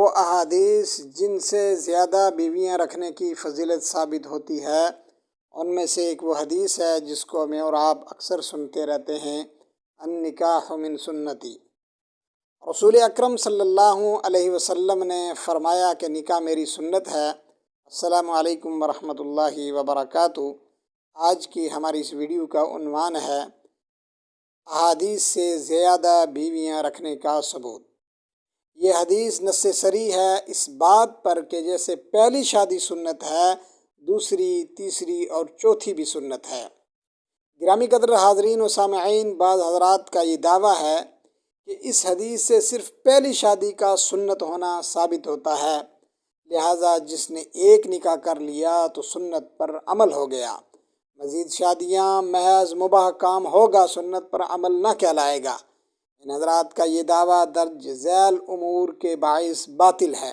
وہ احادیث جن سے زیادہ بیویاں رکھنے کی فضیلت ثابت ہوتی ہے ان میں سے ایک وہ حدیث ہے جس کو میں اور آپ اکثر سنتے رہتے ہیں، النکاح من سنتی۔ رسول اکرم صلی اللہ علیہ وسلم نے فرمایا کہ نکاح میری سنت ہے۔ السلام علیکم ورحمۃ اللہ وبرکاتہ۔ آج کی ہماری اس ویڈیو کا عنوان ہے احادیث سے زیادہ بیویاں رکھنے کا ثبوت۔ یہ حدیث نص صریح ہے اس بات پر کہ جیسے پہلی شادی سنت ہے، دوسری، تیسری اور چوتھی بھی سنت ہے۔ گرامی قدر حاضرین و سامعین، بعض حضرات کا یہ دعویٰ ہے کہ اس حدیث سے صرف پہلی شادی کا سنت ہونا ثابت ہوتا ہے، لہٰذا جس نے ایک نکاح کر لیا تو سنت پر عمل ہو گیا، مزید شادیاں محض مباح کام ہوگا، سنت پر عمل نہ کہلائے گا۔ ان حضرات کا یہ دعویٰ درج ذیل امور کے باعث باطل ہے۔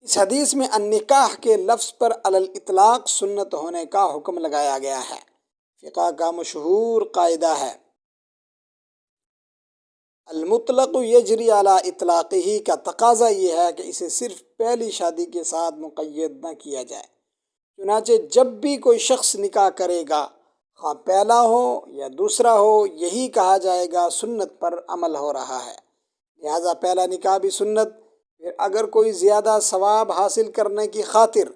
اس حدیث میں النکاح کے لفظ پر علی الاطلاق سنت ہونے کا حکم لگایا گیا ہے۔ فقہ کا مشہور قاعدہ ہے المطلق یجری علی اطلاقہ، کا تقاضا یہ ہے کہ اسے صرف پہلی شادی کے ساتھ مقید نہ کیا جائے۔ چنانچہ جب بھی کوئی شخص نکاح کرے گا، خواہ پہلا ہو یا دوسرا ہو، یہی کہا جائے گا سنت پر عمل ہو رہا ہے، لہٰذا پہلا نکاح بھی سنت۔ پھر اگر کوئی زیادہ ثواب حاصل کرنے کی خاطر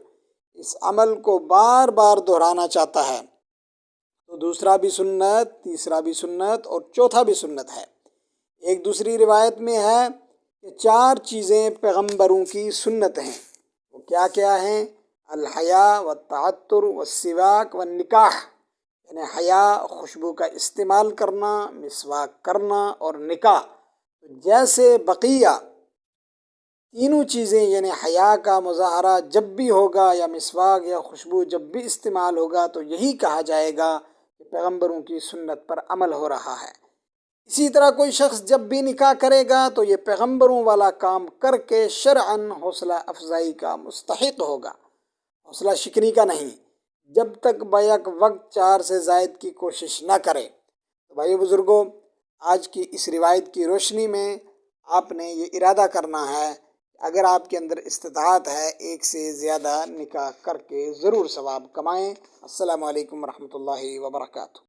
اس عمل کو بار بار دہرانا چاہتا ہے تو دوسرا بھی سنت، تیسرا بھی سنت اور چوتھا بھی سنت ہے۔ ایک دوسری روایت میں ہے کہ 4 چیزیں پیغمبروں کی سنت ہیں۔ وہ کیا کیا ہیں؟ الحیا والتعطر والسواک والنکاح، یعنی حیا، خوشبو کا استعمال کرنا، مسواک کرنا اور نکاح۔ جیسے بقیہ تینوں چیزیں یعنی حیا کا مظاہرہ جب بھی ہوگا یا مسواک یا خوشبو جب بھی استعمال ہوگا تو یہی کہا جائے گا کہ پیغمبروں کی سنت پر عمل ہو رہا ہے۔ اسی طرح کوئی شخص جب بھی نکاح کرے گا تو یہ پیغمبروں والا کام کر کے شرعاً حوصلہ افزائی کا مستحق ہوگا، حوصلہ شکنی کا نہیں، جب تک بیک وقت 4 سے زائد کی کوشش نہ کرے۔ تو بھائی بزرگوں، آج کی اس روایت کی روشنی میں آپ نے یہ ارادہ کرنا ہے کہ اگر آپ کے اندر استطاعت ہے، 1 سے زیادہ نکاح کر کے ضرور ثواب کمائیں۔ السلام علیکم ورحمۃ اللہ وبرکاتہ۔